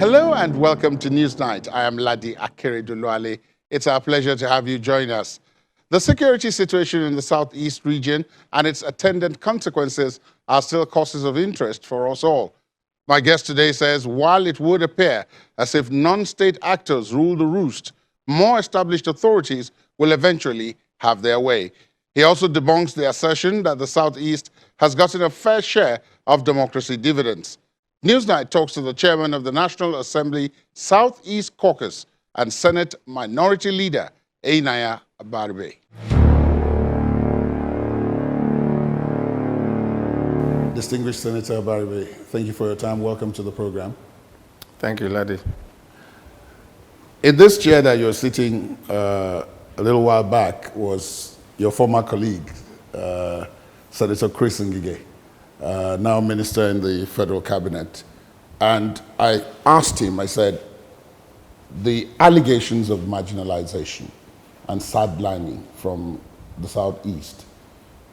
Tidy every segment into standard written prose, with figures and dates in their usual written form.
Hello and welcome to NewsNight. I am Ladi Akeredoluwale. It's our pleasure to have you join us. The security situation in the southeast region and its attendant consequences are still causes of interest for us all. My guest today says while it would appear as if non-state actors rule the roost, more established authorities will eventually have their way. He also debunks the assertion that the southeast has gotten a fair share of democracy dividends. NewsNight talks to the chairman of the National Assembly Southeast Caucus and Senate Minority Leader, Einaya Abaribe. Distinguished Senator Abaribe, thank you for your time. Welcome to the program. Thank you, Ladi. In this chair that you're sitting a little while back was your former colleague, Senator Chris Ngige, now minister in the federal cabinet. And I asked him, I said, the allegations of marginalization and sidelining from the Southeast,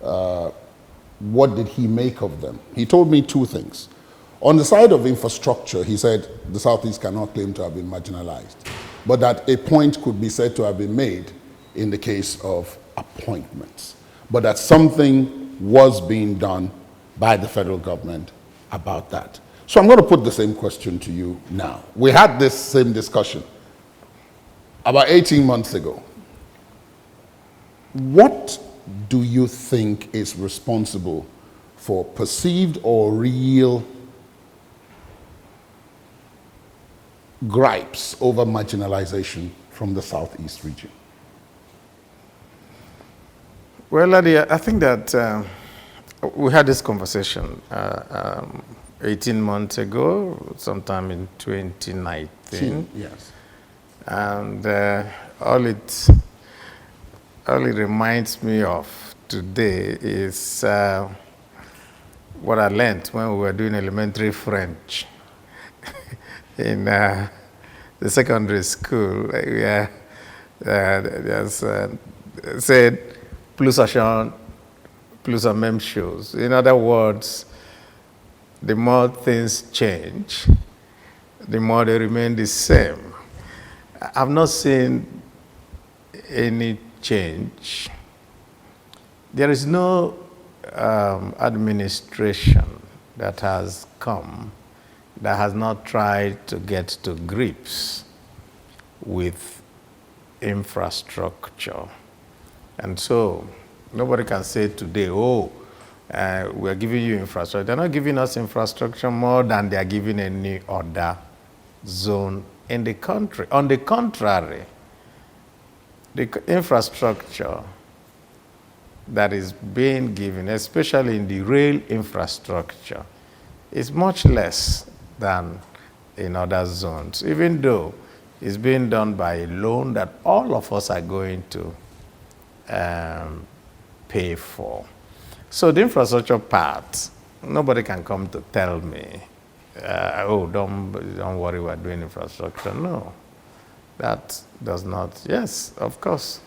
what did he make of them? He told me two things. On the side of infrastructure, he said the Southeast cannot claim to have been marginalized, but that a point could be said to have been made in the case of appointments, but that something was being done by the federal government about that. So I'm going to put the same question to you now. We had this same discussion about 18 months ago. What do you think is responsible for perceived or real gripes over marginalization from the Southeast region? Well, Ladi, I think that we had this conversation 18 months ago, sometime in 2019. Yes. And all it reminds me of today is what I learned when we were doing elementary French in the secondary school. There's said, plus ça change, plus la même chose. In other words, the more things change, the more they remain the same. I've not seen any change. There is no administration that has come that has not tried to get to grips with infrastructure. And so nobody can say today, we're giving you infrastructure. They're not giving us infrastructure more than they're giving any other zone in the country. On the contrary, the infrastructure that is being given, especially in the rail infrastructure, is much less than in other zones, even though it's being done by a loan that all of us are going to pay for. So the infrastructure part, nobody can come to tell me, don't worry, we're doing infrastructure. No, that does not. Yes, of course,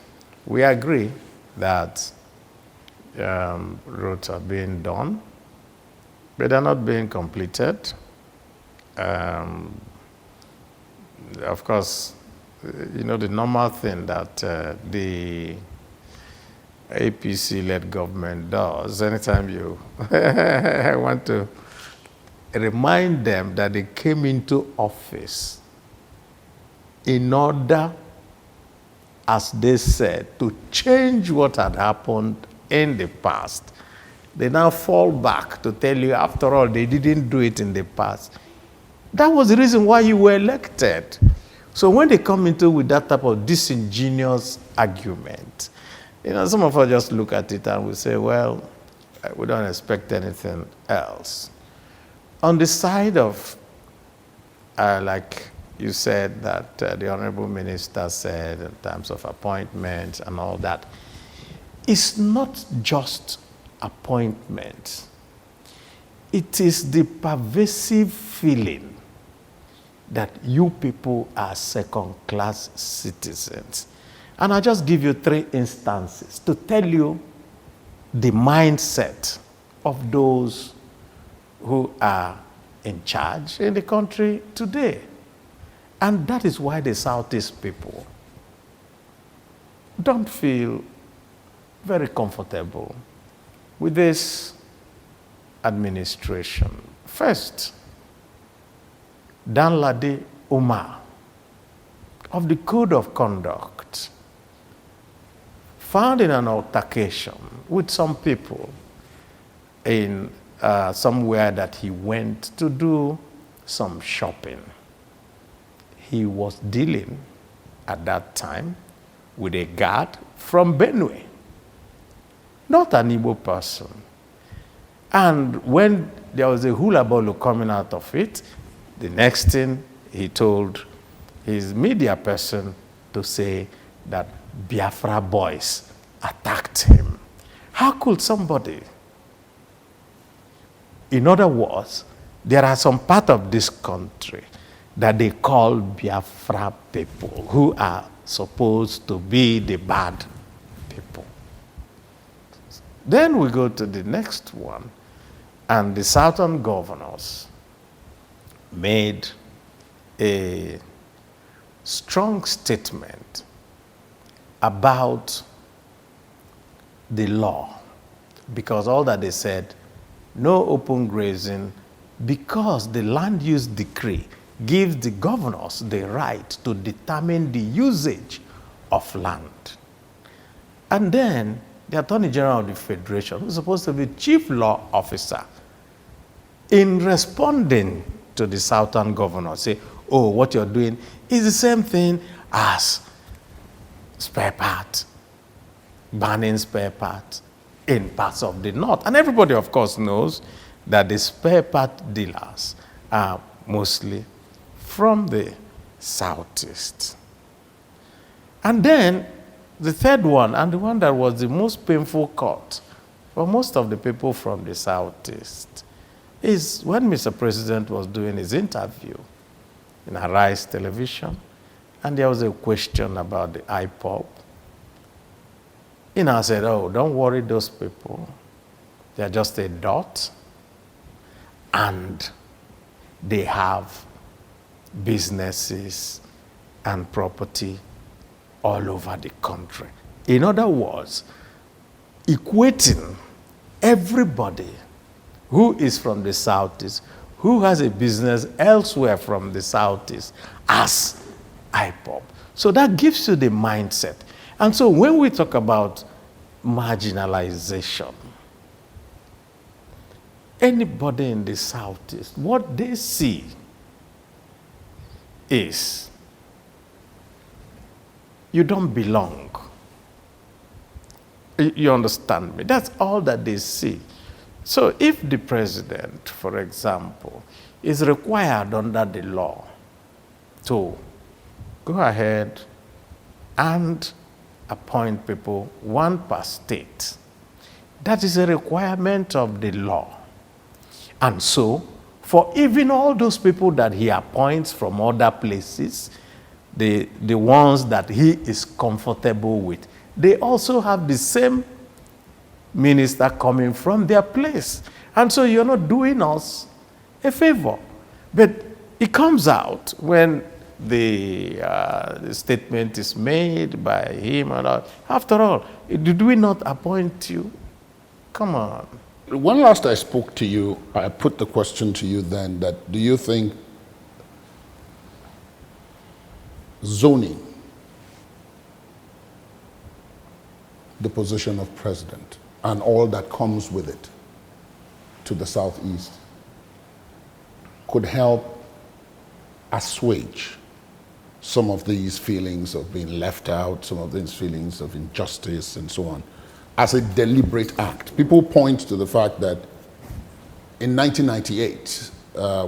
we agree that roads are being done, but they're not being completed. Of course, the normal thing that the APC-led government does, anytime you I want to remind them that they came into office in order, as they said, to change what had happened in the past. They now fall back to tell you, after all, they didn't do it in the past. That was the reason why you were elected. So when they come into with that type of disingenuous argument, some of us just look at it and we say, well, we don't expect anything else. On the side of, like you said, that the Honorable Minister said in terms of appointments and all that, it's not just appointments. It is the pervasive feeling that you people are second-class citizens. And I'll just give you 3 instances to tell you the mindset of those who are in charge in the country today. And that is why the Southeast people don't feel very comfortable with this administration. First, Danladi Umar of the Code of Conduct found in an altercation with some people in somewhere that he went to do some shopping. He was dealing at that time with a guard from Benue, not an Igbo person. And when there was a hula bolo coming out of it, the next thing he told his media person to say that Biafra boys attacked him. How could somebody? In other words, there are some part of this country that they call Biafra people, who are supposed to be the bad people. Then we go to the next one, and the southern governors made a strong statement about the law, because all that they said, no open grazing, because the land use decree gives the governors the right to determine the usage of land. And then the Attorney General of the Federation, who's supposed to be chief law officer, in responding to the southern governors, say, oh, what you're doing is the same thing as spare parts, banning spare parts in parts of the north. And everybody, of course, knows that the spare part dealers are mostly from the southeast. And then the third one, and the one that was the most painful cut for most of the people from the southeast, is when Mr. President was doing his interview in Arise Television, and there was a question about the IPOP. I said, oh, don't worry those people. They're just a dot, and they have businesses and property all over the country. In other words, equating everybody who is from the southeast, who has a business elsewhere from the southeast, as IPOP. So that gives you the mindset. And so when we talk about marginalization, anybody in the southeast, what they see is you don't belong. You understand me? That's all that they see. So if the president, for example, is required under the law to go ahead and appoint people, one per state, that is a requirement of the law. And so, for even all those people that he appoints from other places, the ones that he is comfortable with, they also have the same minister coming from their place. And so you're not doing us a favor. But it comes out when the statement is made by him and all. After all, did we not appoint you? Come on. When last I spoke to you, I put the question to you then that do you think zoning, the position of president, and all that comes with it to the southeast could help assuage some of these feelings of being left out, some of these feelings of injustice and so on, as a deliberate act? People point to the fact that in 1998,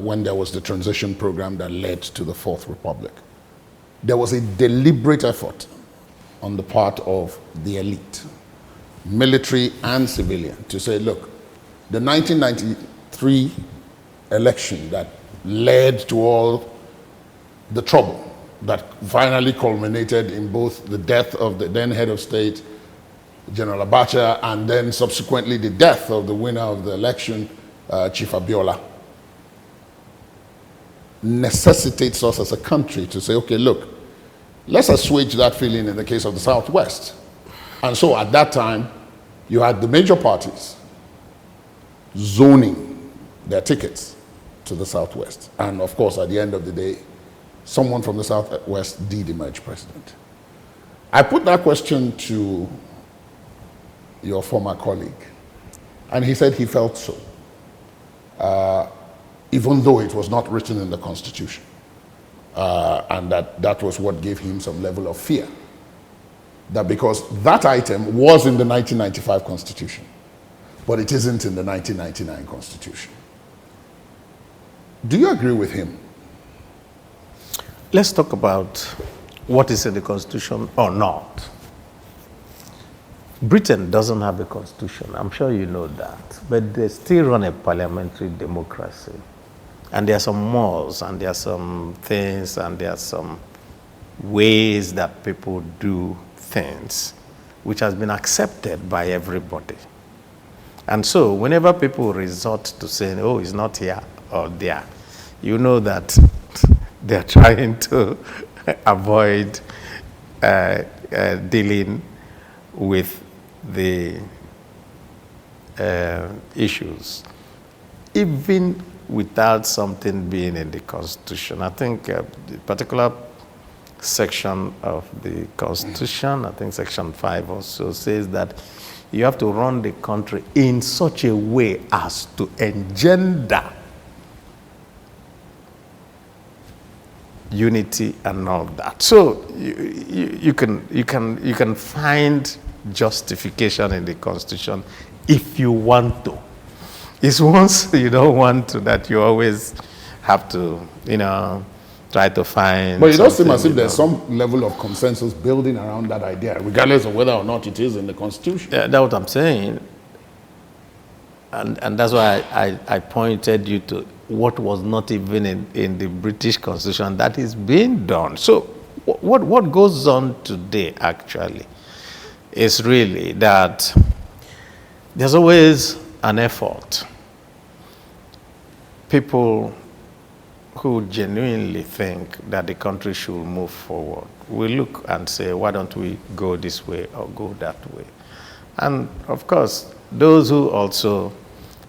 when there was the transition program that led to the Fourth Republic, there was a deliberate effort on the part of the elite, military and civilian, to say, look, the 1993 election that led to all the trouble that finally culminated in both the death of the then head of state, General Abacha, and then subsequently the death of the winner of the election, Chief Abiola. necessitates us as a country to say, okay, look, let's assuage that feeling in the case of the Southwest. And so at that time, you had the major parties zoning their tickets to the Southwest. And of course, at the end of the day, someone from the Southwest did emerge president. I put that question to your former colleague, and he said he felt so, even though it was not written in the Constitution, and that was what gave him some level of fear. That because that item was in the 1995 Constitution, but it isn't in the 1999 Constitution. Do you agree with him? Let's talk about what is in the Constitution or not. Britain doesn't have a constitution. I'm sure you know that. But they still run a parliamentary democracy. And there are some morals, and there are some things, and there are some ways that people do things which has been accepted by everybody. And so whenever people resort to saying, oh, it's not here or there, you know that they're trying to avoid dealing with the issues, even without something being in the Constitution. I think the particular section of the Constitution, I think section 5 or so, says that you have to run the country in such a way as to engender unity and all that. So you can find justification in the Constitution if you want to. It's once you don't want to that you always have to, try to find. But it does seem as if there's some level of consensus building around that idea, regardless of whether or not it is in the Constitution. Yeah, that's what I'm saying. And that's why I pointed you to what was not even in the British Constitution that is being done. So what goes on today actually is really that there's always an effort. People who genuinely think that the country should move forward will look and say, why don't we go this way or go that way? And of course, those who also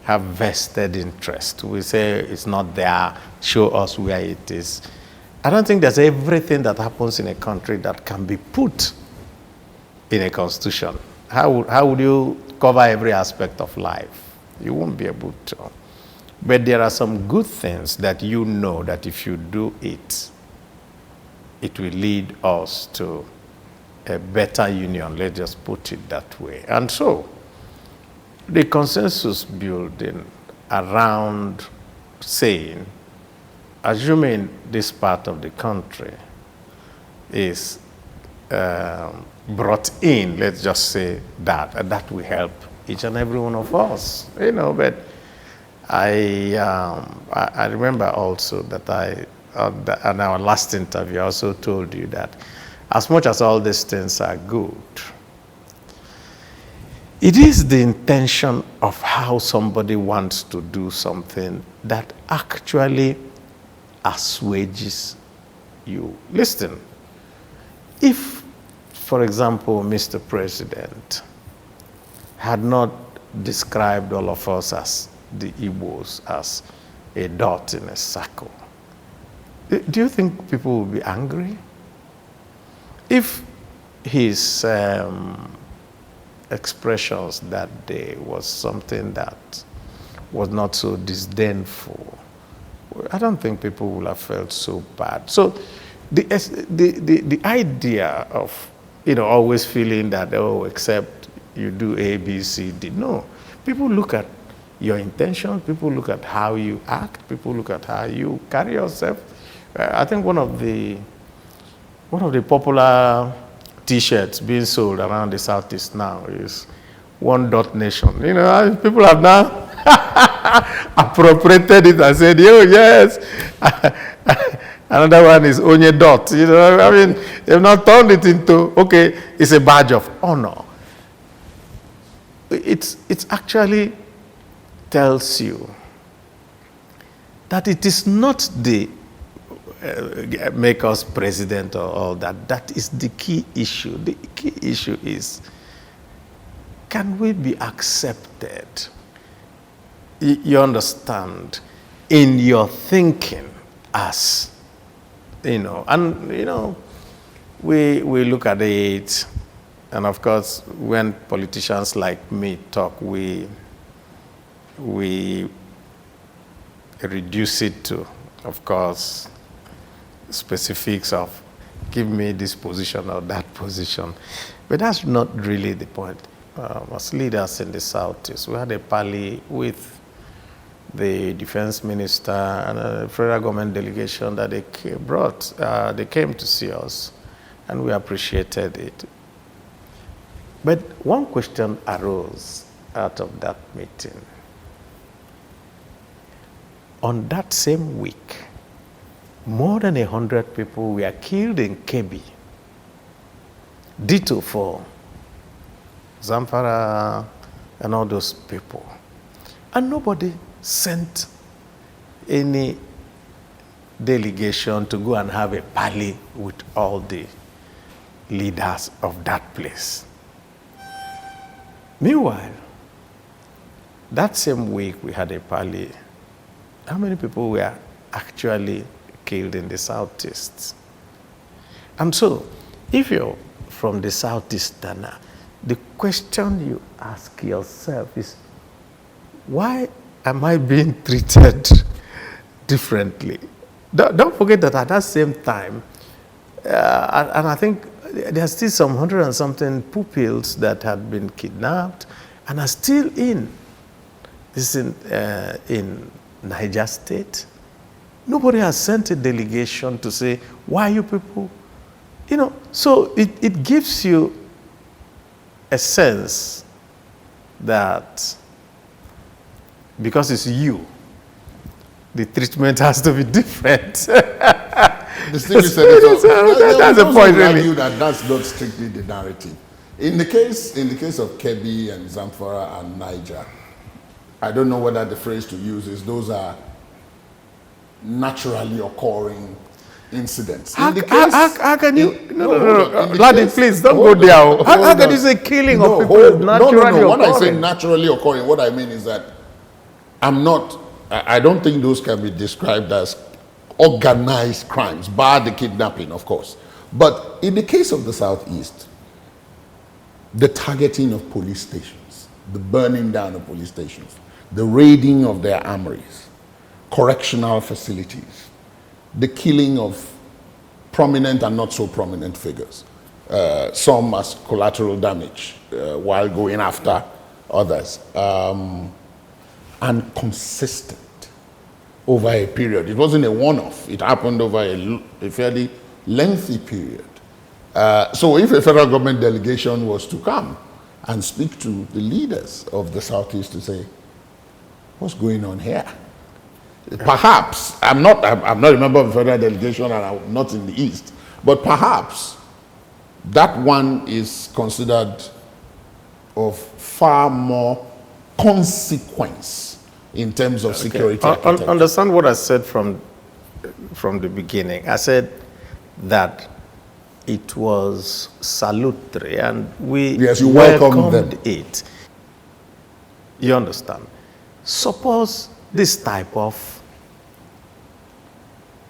have vested interest will say it's not there, show us where it is. I don't think there's everything that happens in a country that can be put in a constitution. How would you cover every aspect of life? You won't be able to. But there are some good things that you know that if you do it, it will lead us to a better union. Let's just put it that way. And so, the consensus building around saying, assuming this part of the country is brought in, let's just say that, and that will help each and every one of us, but I remember also that on our last interview, I also told you that as much as all these things are good, it is the intention of how somebody wants to do something that actually assuages you. Listen, if, for example, Mr. President had not described all of us as the Igbos as a dot in a circle, do you think people will be angry? If his expressions that day was something that was not so disdainful, I don't think people will have felt so bad. So the idea of always feeling that, oh, except you do A, B, C, D, no. People look at your intentions, people look at how you act, people look at how you carry yourself. I think one of the popular T-shirts being sold around the Southeast now is One Dot Nation. People have now appropriated it and said, oh, yes. Another one is Onye Dot. They've not turned it into, okay, it's a badge of honor. It's actually tells you that it is not the make us president or all that. That is the key issue. The key issue is, can we be accepted? You understand, in your thinking as, and we look at it, and of course, when politicians like me talk, we reduce it to, of course, specifics of give me this position or that position. But that's not really the point. As leaders in the Southeast, we had a parley with the defense minister and a federal government delegation that they brought. They came to see us, and we appreciated it. But one question arose out of that meeting. On that same week, more than 100 people were killed in Kebbi. Ditto for Zamfara and all those people. And nobody sent any delegation to go and have a parley with all the leaders of that place. Meanwhile, that same week we had a parley. How many people were actually killed in the Southeast? And so, if you're from the Southeast, the question you ask yourself is, why am I being treated differently? Don't forget that at that same time, and I think there are still some 100 and something pupils that had been kidnapped and are still in Niger State. Nobody has sent a delegation to say, why you people? So it gives you a sense that because it's you, the treatment has to be different. That's the point, really. That's not strictly the narrative. In the case of Kebbi and Zamfara and Niger, I don't know whether the phrase to use is those are naturally occurring incidents. How can you? No. Laddie, please don't go there. How can you say killing of people is naturally occurring? When I say naturally occurring, what I mean is that I don't think those can be described as organized crimes, bar the kidnapping, of course. But in the case of the Southeast, the targeting of police stations, the burning down of police stations, the raiding of their armories, correctional facilities, the killing of prominent and not so prominent figures, some as collateral damage while going after others, and consistent over a period. It wasn't a one-off. It happened over a fairly lengthy period. So if a federal government delegation was to come and speak to the leaders of the Southeast to say, what's going on here? Perhaps, I'm not a member of the federal delegation and I'm not in the East, but perhaps that one is considered of far more consequence in terms of security. Understand what I said from the beginning. I said that it was salutary and we welcomed it. You understand? Suppose this type of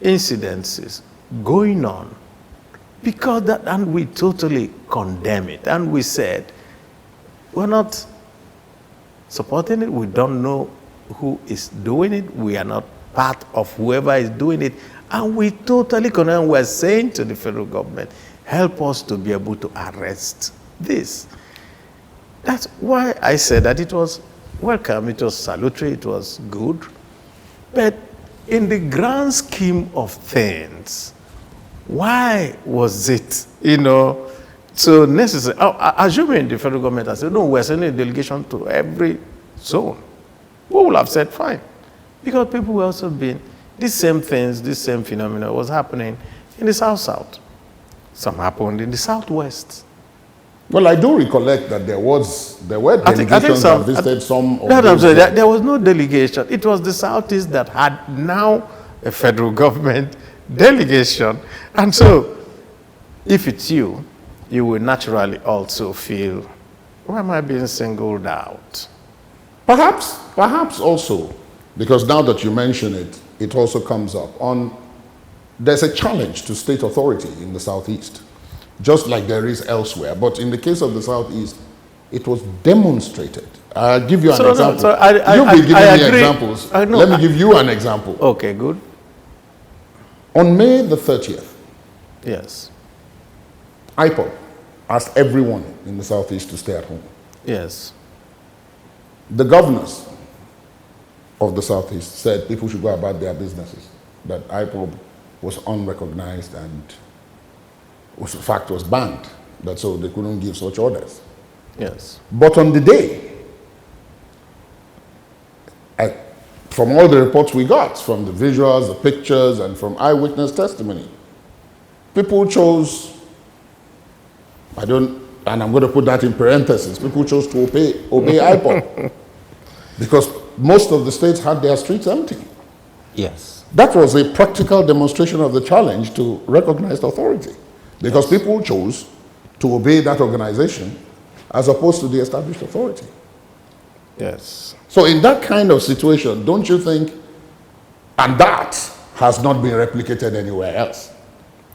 incidences going on, because that, and we totally condemn it, and we said we're not supporting it. We don't know who is doing it. We are not part of whoever is doing it, and we totally condemn. We're saying to the federal government, help us to be able to arrest this. That's why I said that it was welcome, it was salutary, it was good. But in the grand scheme of things, why was it, so necessary? Assuming the federal government has said, no, we're sending a delegation to every zone, we would have said, fine. Because people were also being, these same things, this same phenomena was happening in the South-South. Some happened in the Southwest. Well, I do recollect that there were delegations that visited some of those. There was no delegation. It was the Southeast that had now a federal government delegation. And so, if it's you, you will naturally also feel, why am I being singled out? Perhaps also, because now that you mention it, it also comes up there's a challenge to state authority in the Southeast, just like there is elsewhere. But in the case of the Southeast, it was demonstrated. I'll give you an example. You'll be giving me examples. Let me give you an example. Okay, good. On May the 30th, yes, IPOB asked everyone in the Southeast to stay at home. Yes. The governors of the Southeast said people should go about their businesses, that IPOB was unrecognized and in fact was banned, that so they couldn't give such orders. Yes. But on the day, from all the reports we got, from the visuals, the pictures, and from eyewitness testimony, people chose, and I'm going to put that in parentheses, people chose to obey IPOB because most of the states had their streets empty. Yes. That was a practical demonstration of the challenge to recognized authority because people chose to obey that organization as opposed to the established authority. Yes. So in that kind of situation, don't you think, and that has not been replicated anywhere else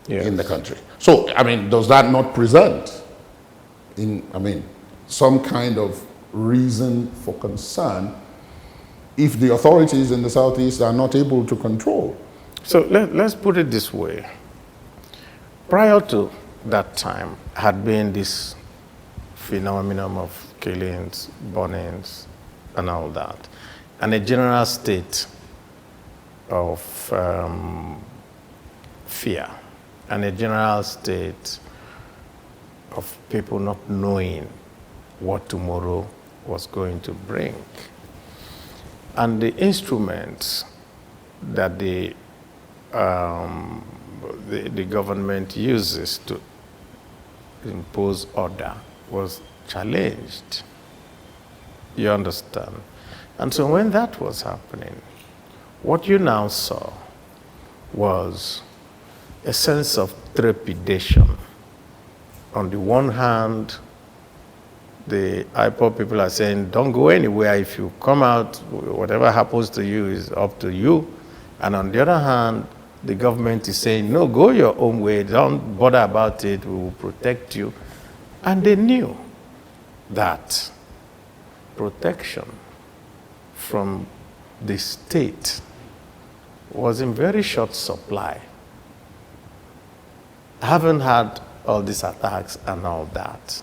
in the country. So, I mean, does that not present some kind of reason for concern if the authorities in the Southeast are not able to control? So let's put it this way. Prior to that time had been this phenomenon of killings, burnings, and all that, and a general state of fear, and a general state of people not knowing what tomorrow was going to bring. And the instruments that the government uses to impose order was challenged. You understand? And so when that was happening, what you now saw was a sense of trepidation. On the one hand, the IPOB people are saying, don't go anywhere. If you come out, whatever happens to you is up to you. And on the other hand, the government is saying, no, go your own way. Don't bother about it. We will protect you. And they knew that protection from the state was in very short supply. Haven't had all these attacks and all that.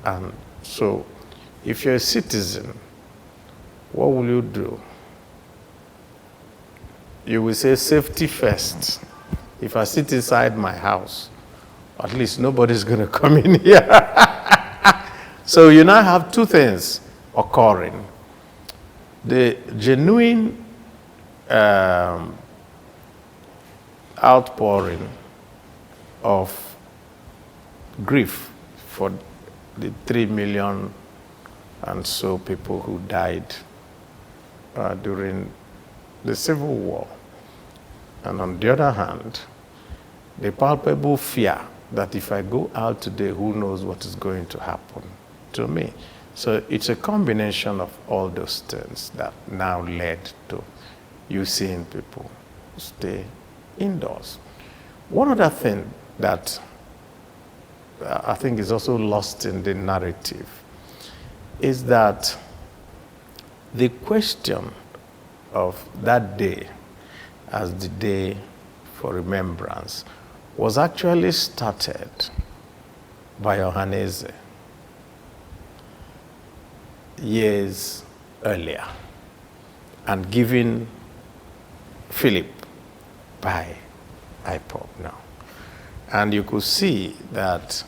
And so, if you're a citizen, what will you do? You will say safety first. If I sit inside my house, at least nobody's going to come in here. So you now have two things occurring. The genuine outpouring of grief for the 3 million and so people who died during the Civil War. And on the other hand, the palpable fear that if I go out today, who knows what is going to happen to me. So it's a combination of all those things that now led to you seeing people stay indoors. One other thing that I think is also lost in the narrative is that the question of that day as the day for remembrance was actually started by Ohaneze years earlier and given Philip by IPOB now. And you could see that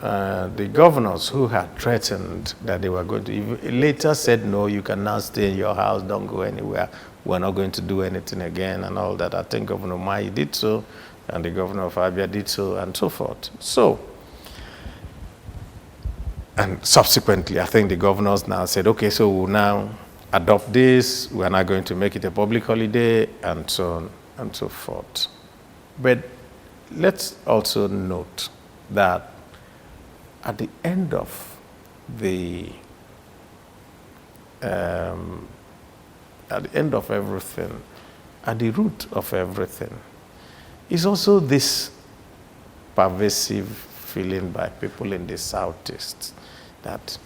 the governors who had threatened that they were going to, later said, no, you can now stay in your house, don't go anywhere, we're not going to do anything again and all that. I think Governor Mai did so, and the governor of Abia did so, and so forth. So, and subsequently, I think the governors now said, okay, so we'll now adopt this, we're not going to make it a public holiday, and so on and so forth. But let's also note that at the end of the at the end of everything, at the root of everything, is also this pervasive feeling by people in the Southeast that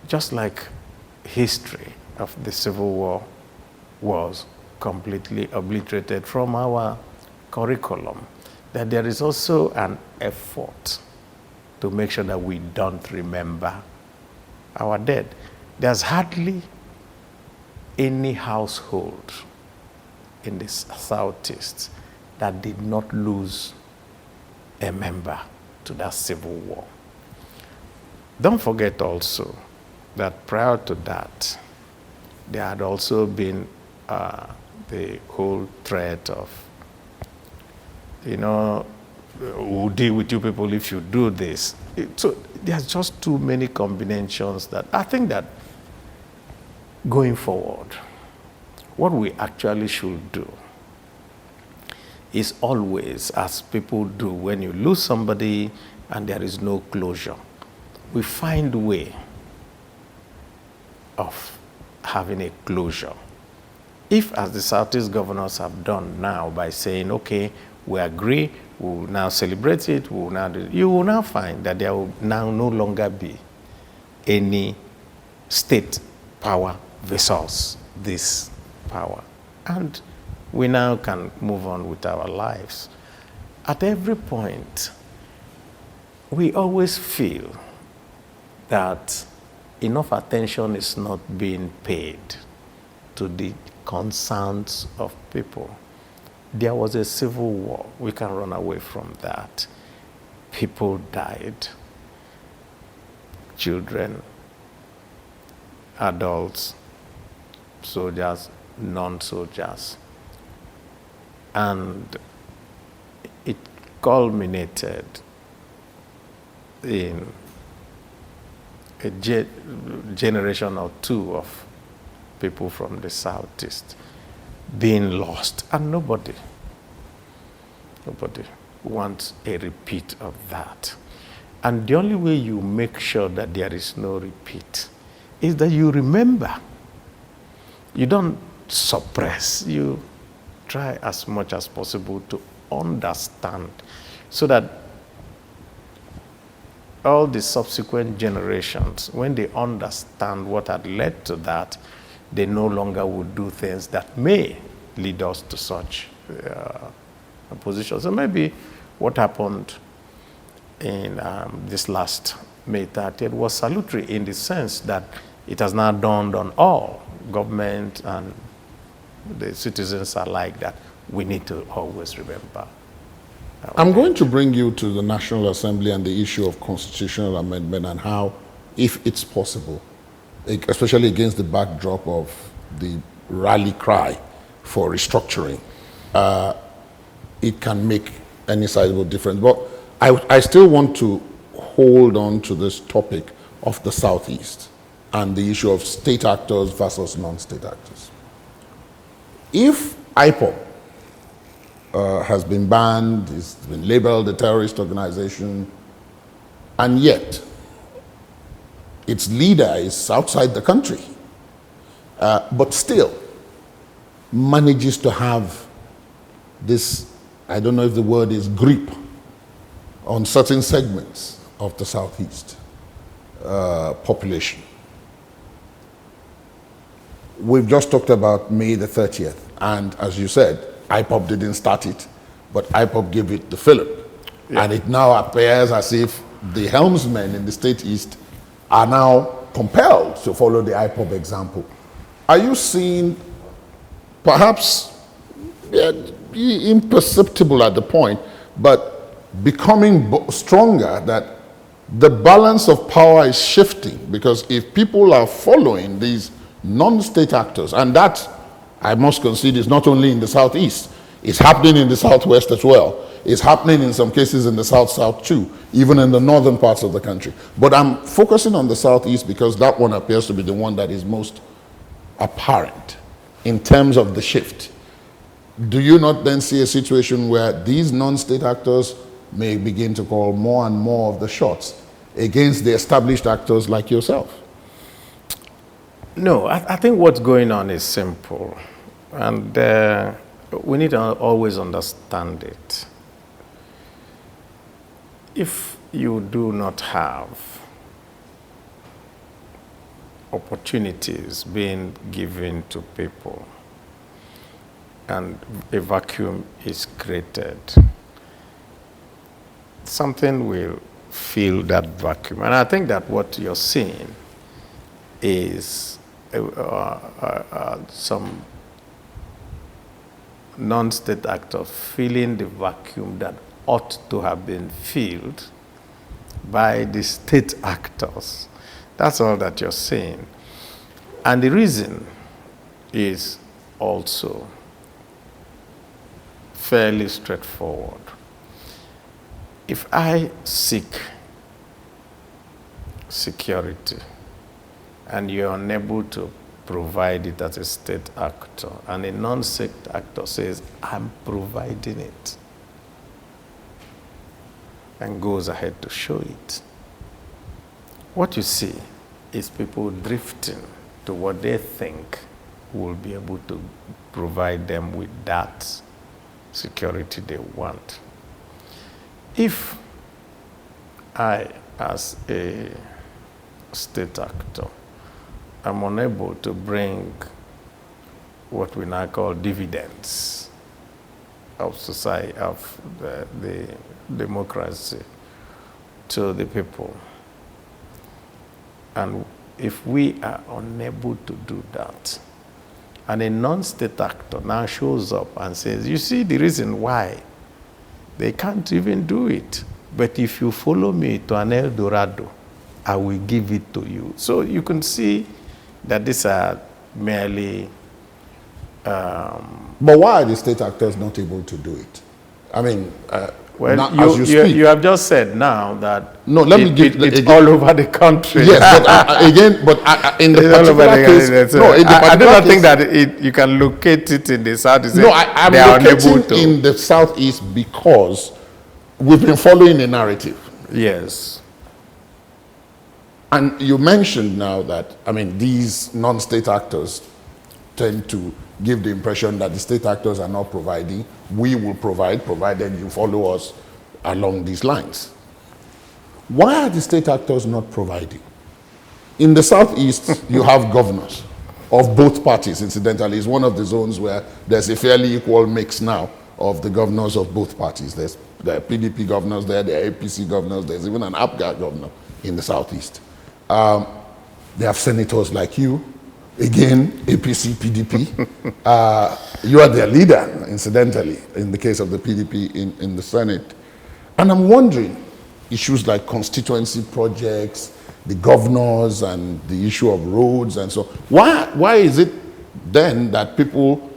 just like history of the Civil War was completely obliterated from our curriculum, that there is also an effort to make sure that we don't remember our dead. There's hardly any household in the Southeast that did not lose a member to that Civil War. Don't forget also that prior to that, there had also been the whole threat of, we'll deal with you people if you do this. So there's just too many combinations that I think that going forward, what we actually should do is always, as people do when you lose somebody and there is no closure, we find a way of having a closure. If, as the Southeast governors have done now by saying, okay, we agree, we will now celebrate it, we will now do it, you will now find that there will now no longer be any state power versus this power. And we now can move on with our lives. At every point, we always feel that enough attention is not being paid to the concerns of people. There was a civil war. We can run away from that. People died. Children, adults, soldiers, non-soldiers. And it culminated in a generation or two of people from the Southeast being lost. And nobody wants a repeat of that. And the only way you make sure that there is no repeat is that you remember. You don't suppress. You try as much as possible to understand so that all the subsequent generations, when they understand what had led to that, they no longer would do things that may lead us to such positions. So maybe what happened in this last May 30th was salutary in the sense that it has now dawned on all government and the citizens alike that we need to always remember. I'm going to bring you to the National Assembly and the issue of constitutional amendment and how, if it's possible, especially against the backdrop of the rally cry for restructuring, it can make any sizable difference. But I still want to hold on to this topic of the Southeast and the issue of state actors versus non-state actors. If IPOB has been banned, it's been labeled a terrorist organization, and yet its leader is outside the country, but still manages to have this, I don't know if the word is grip, on certain segments of the Southeast population. We've just talked about May the 30th, and as you said, IPOB didn't start it, but IPOB gave it to Philip. Yeah. And it now appears as if the helmsmen in the State East are now compelled to follow the IPOB example. Are you seeing, perhaps imperceptible at the point, but becoming stronger, that the balance of power is shifting? Because if people are following these non-state actors, and that, I must concede, is not only in the Southeast, it's happening in the Southwest as well. It's happening in some cases in the South too, even in the northern parts of the country. But I'm focusing on the Southeast because that one appears to be the one that is most apparent in terms of the shift. do you not then see a situation where these non-state actors may begin to call more and more of the shots against the established actors like yourself? No, I think what's going on is simple. And we need to always understand it. If you do not have opportunities being given to people and a vacuum is created, something will fill that vacuum. And I think that what you're seeing is some non-state actors filling the vacuum that ought to have been filled by the state actors. That's all that you're seeing. And the reason is also fairly straightforward. If I seek security and you're unable to provide it as a state actor, and a non-state actor says, I'm providing it, and goes ahead to show it, what you see is people drifting to what they think will be able to provide them with that security they want. If I, as a state actor, am unable to bring what we now call dividends of society, of the democracy to the people, and if we are unable to do that, and a non-state actor now shows up and says, you see the reason why they can't even do it, but if you follow me to an El Dorado, I will give it to you. So you can see that these are merely... But why are the state actors not able to do it? I mean, well, now, you have just said now that no, let me give it's all over the country. Yes, but in the particular case, no, in the I do particular not case, think that you can locate it in the south. No, I'm they are locating unable to. in the southeast because we've been following a narrative. Yes. And you mentioned now that, I mean, these non-state actors tend to give the impression that the state actors are not providing. We will provide, provided you follow us along these lines. Why are the state actors not providing? In the southeast, you have governors of both parties, incidentally. It's one of the zones where there's a fairly equal mix now of the governors of both parties. There are PDP governors there are APC governors, there's even an APGA governor in the southeast. They have senators like you, again, APC, PDP. You are their leader, incidentally, in the case of the PDP in the Senate. And I'm wondering, issues like constituency projects, the governors and the issue of roads and so on. Why is it then that people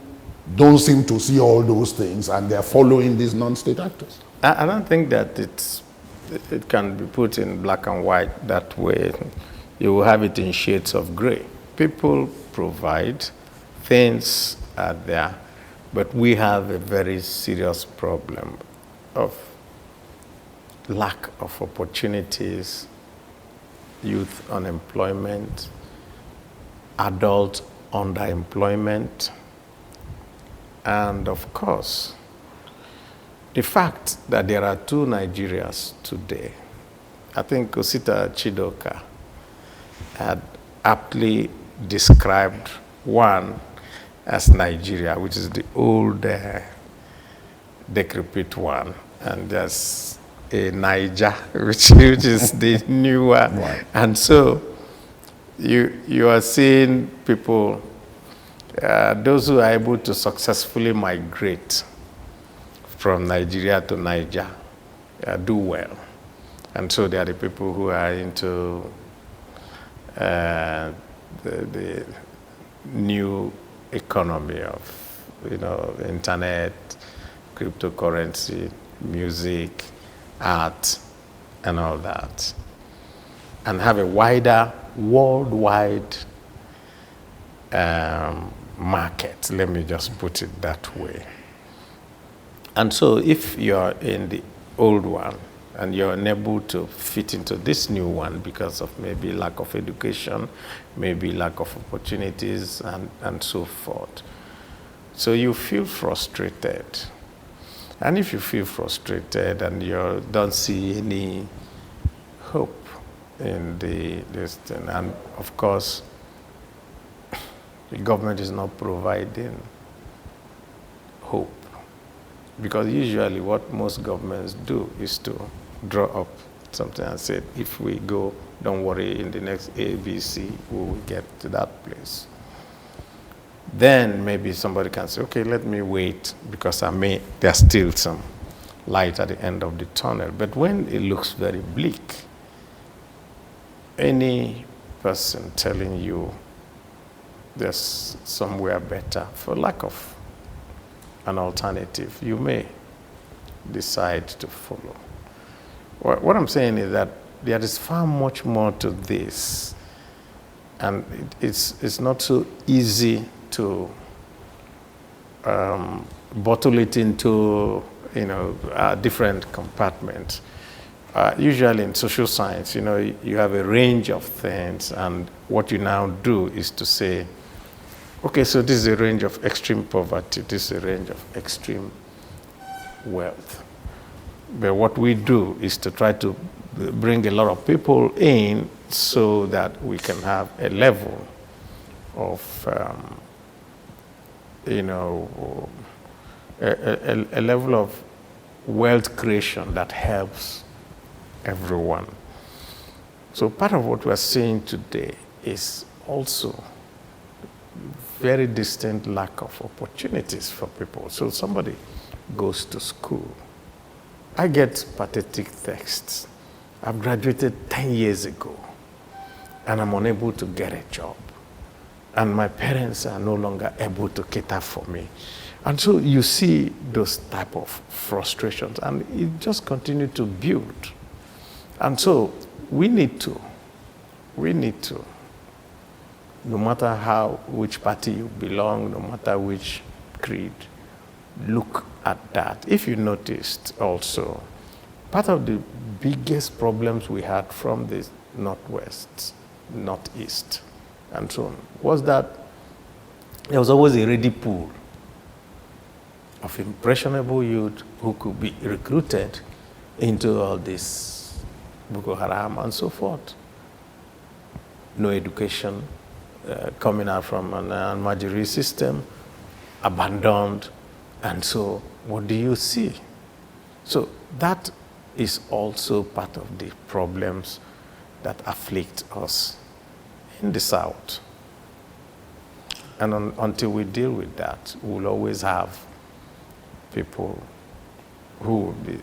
don't seem to see all those things and they're following these non-state actors? I don't think that it can be put in black and white that way. You will have it in shades of gray. People provide, things are there, but we have a very serious problem of lack of opportunities, youth unemployment, adult underemployment, and of course, the fact that there are two Nigerias today. I think Osita Chidoka had aptly described one as Nigeria, which is the old decrepit one, and there's a Niger, which is the newer. Right. And so you are seeing people, those who are able to successfully migrate from Nigeria to Niger do well. And so they are the people who are into the new economy of, internet, cryptocurrency, music, art, and all that, and have a wider, worldwide market. Let me just put it that way. And so if you're in the old one and you're unable to fit into this new one because of maybe lack of education, maybe lack of opportunities, and so forth, so you feel frustrated. And if you feel frustrated and you don't see any hope in this thing, and of course, the government is not providing hope. Because usually what most governments do is to draw up something and say, if we go, don't worry, in the next ABC, we will get to that place. Then maybe somebody can say, okay, let me wait because there's still some light at the end of the tunnel. But when it looks very bleak, any person telling you there's somewhere better, for lack of an alternative, you may decide to follow. What I'm saying is that there is far much more to this, and it's not so easy to bottle it into different compartments. Usually in social science, you have a range of things, and what you now do is to say, okay, so this is a range of extreme poverty, this is a range of extreme wealth. But what we do is to try to bring a lot of people in so that we can have a level of, a level of wealth creation that helps everyone. So part of what we're seeing today is also very distinct lack of opportunities for people. So somebody goes to school. I get pathetic texts. I've graduated 10 years ago, and I'm unable to get a job. And my parents are no longer able to cater for me. And so you see those type of frustrations, and it just continues to build. And so we need to, no matter which party you belong, no matter which creed, look at that. If you noticed also, part of the biggest problems we had from the Northwest, Northeast, and so on, was that there was always a ready pool of impressionable youth who could be recruited into all this Boko Haram and so forth. No education, coming out from an Almajiri system, abandoned, and so what do you see? So that is also part of the problems that afflict us in the South. And until we deal with that, we'll always have people who will be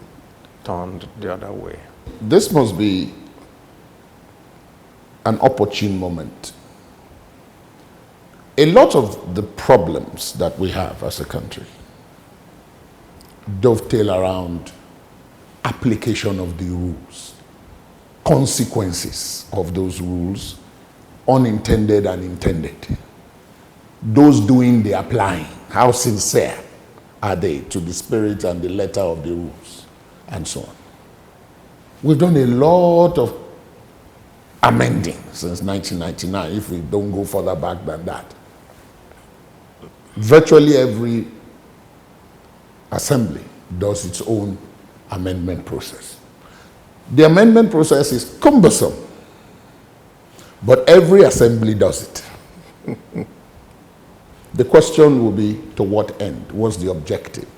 turned the other way. This must be an opportune moment. A lot of the problems that we have as a country dovetail around application of the rules, consequences of those rules, unintended and intended. Those doing the applying, how sincere are they to the spirit and the letter of the rules, and so on. We've done a lot of amending since 1999, if we don't go further back than that. Virtually every assembly does its own amendment process. The amendment process is cumbersome, but every assembly does it. The question will be, to what end? What's the objective?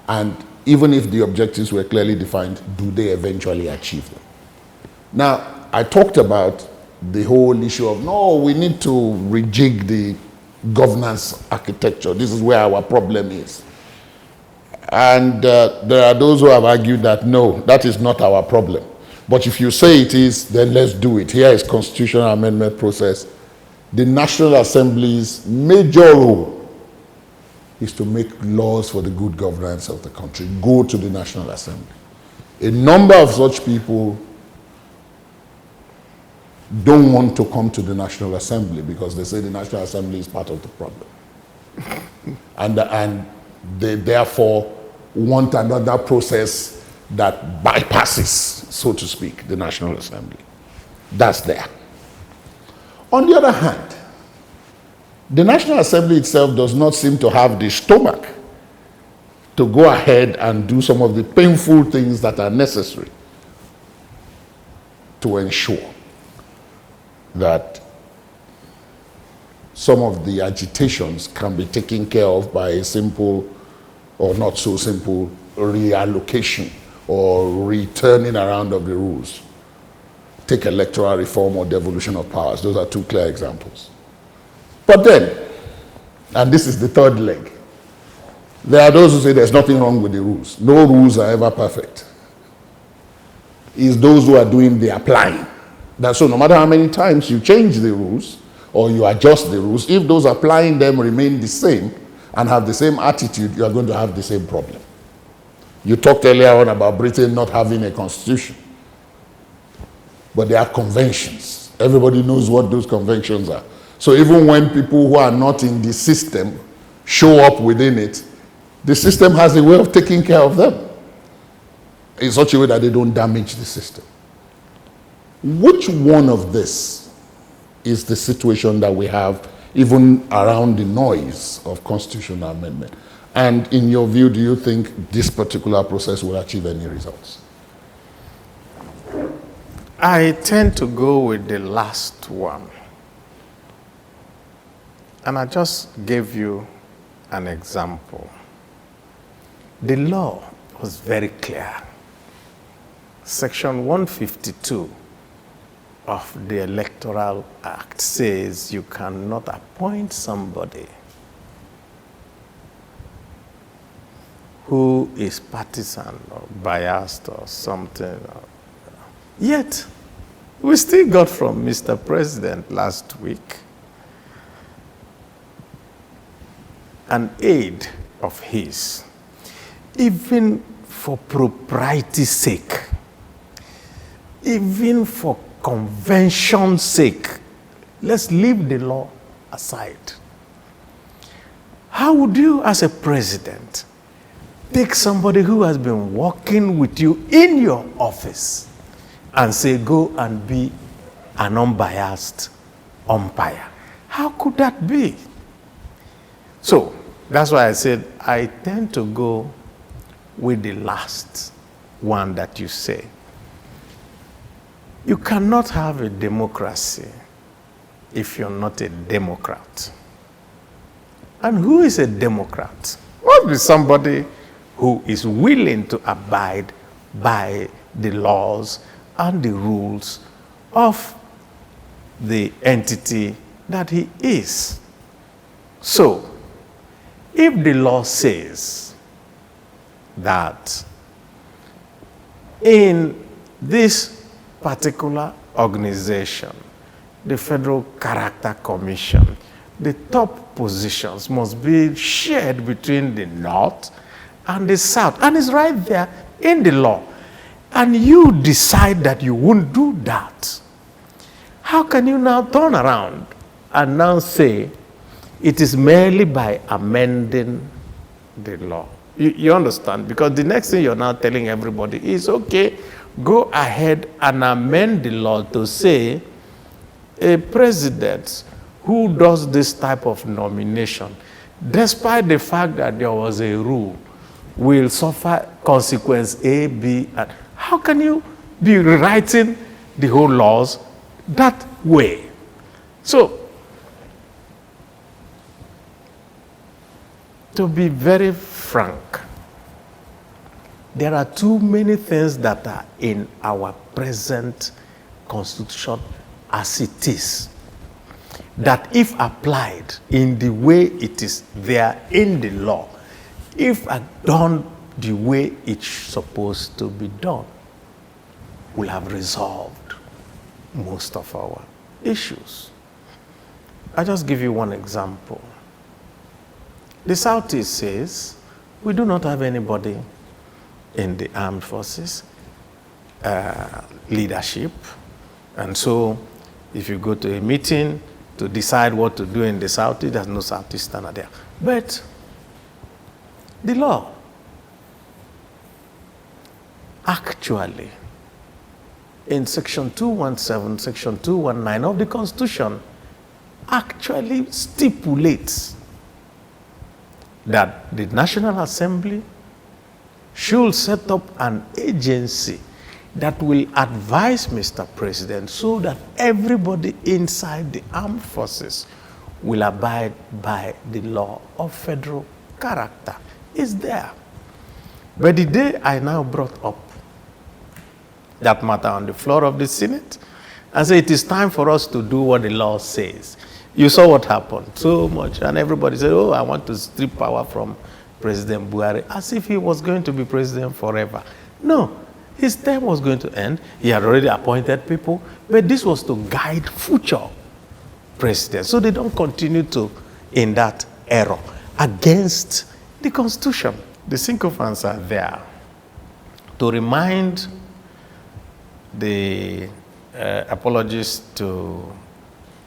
And even if the objectives were clearly defined, do they eventually achieve them? Now, I talked about the whole issue of, no, we need to rejig the governance architecture. This is where our problem is. And there are those who have argued that, no, that is not our problem. But if you say it is, then let's do it. Here is constitutional amendment process. The National Assembly's major role is to make laws for the good governance of the country. Go to the National Assembly. A number of such people don't want to come to the National Assembly because they say the National Assembly is part of the problem. and they therefore want another process that bypasses, so to speak, the National Assembly. That's there. On the other hand, the National Assembly itself does not seem to have the stomach to go ahead and do some of the painful things that are necessary to ensure that some of the agitations can be taken care of by a simple or not so simple reallocation or returning around of the rules. Take electoral reform or devolution of powers. Those are two clear examples. But then, and this is the third leg, there are those who say there's nothing wrong with the rules. No rules are ever perfect. It's those who are doing the applying. That's so no matter how many times you change the rules or you adjust the rules, if those applying them remain the same and have the same attitude, you are going to have the same problem. You talked earlier on about Britain not having a constitution. But there are conventions. Everybody knows what those conventions are. So even when people who are not in the system show up within it, the system has a way of taking care of them in such a way that they don't damage the system. Which one of this is the situation that we have even around the noise of constitutional amendment? And in your view, do you think this particular process will achieve any results? I tend to go with the last one. And I just gave you an example. The law was very clear. Section 152 of the Electoral Act says you cannot appoint somebody who is partisan or biased or something. Yet, we still got from Mr. President last week an aide of his, even for propriety's sake, even for convention's sake. Let's leave the law aside. How would you, as a president, take somebody who has been working with you in your office and say, go and be an unbiased umpire? How could that be? So, that's why I said I tend to go with the last one that you say. You cannot have a democracy if you're not a Democrat. And who is a Democrat? Must be somebody who is willing to abide by the laws and the rules of the entity that he is. So, if the law says that in this particular organization, the Federal Character Commission, the top positions must be shared between the North and the South, and it's right there in the law, and you decide that you won't do that, how can you now turn around and now say it is merely by amending the law? You understand? Because the next thing you're now telling everybody is, okay, go ahead and amend the law to say a president who does this type of nomination, despite the fact that there was a rule, will suffer consequence A, B, and how can you be rewriting the whole laws that way? So, to be very frank, there are too many things that are in our present constitution as it is, that if applied in the way it is there in the law, if done the way it's supposed to be done, will have resolved most of our issues. I'll just give you one example. The Southeast says we do not have anybody in the armed forces leadership, and so if you go to a meeting to decide what to do in the Southeast, there's no Southeasterner there. But the law actually, in Section 217, Section 219 of the Constitution, actually stipulates that the National Assembly should set up an agency that will advise Mr. President so that everybody inside the armed forces will abide by the law of federal character. It's there. But the day I now brought up that matter on the floor of the Senate, I said it is time for us to do what the law says. You saw what happened, so much, and everybody said, oh, I want to strip power from President Buhari, as if he was going to be president forever. No, his term was going to end. He had already appointed people, but this was to guide future presidents, so they don't continue to in that error against the Constitution. The sycophants are there to remind the apologists to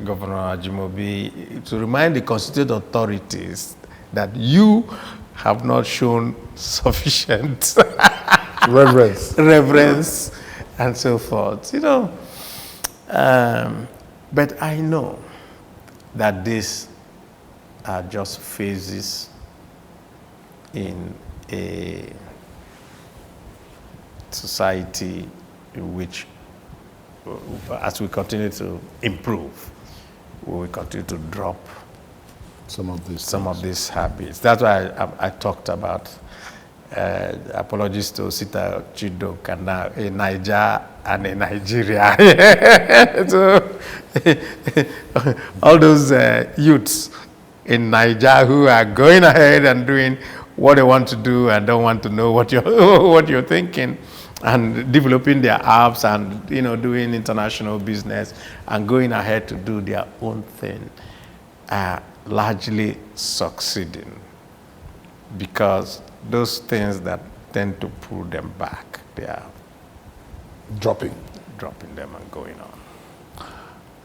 Governor Ajimobi, to remind the constituted authorities that you have not shown sufficient reverence and so forth. You know, but I know that these are just phases in a society in which, as we continue to improve, we will continue to drop some of these habits. That's why I talked about apologies to Sita Chidok and now a Niger and a Nigeria. So all those youths in Niger who are going ahead and doing what they want to do and don't want to know what you're thinking, and developing their apps and doing international business and going ahead to do their own thing, are largely succeeding, because those things that tend to pull them back, they are dropping them and going on.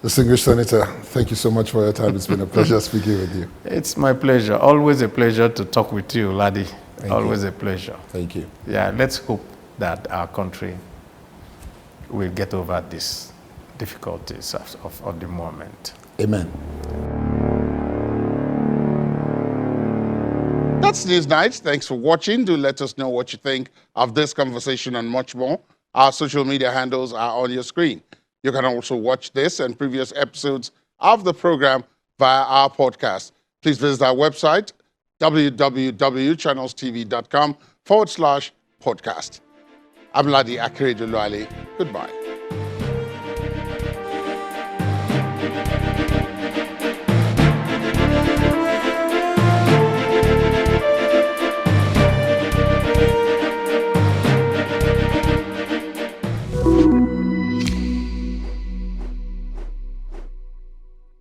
Distinguished Senator, thank you so much for your time. It's been a pleasure speaking with you. It's my pleasure. Always a pleasure to talk with you, Ladi. Always a pleasure. Thank you. Yeah, let's hope that our country will get over these difficulties of the moment. Amen. That's NewsNight. Thanks for watching. Do let us know what you think of this conversation and much more. Our social media handles are on your screen. You can also watch this and previous episodes of the program via our podcast. Please visit our website, www.channelstv.com/podcast. I'm Ladi Akeredoluwale. Goodbye.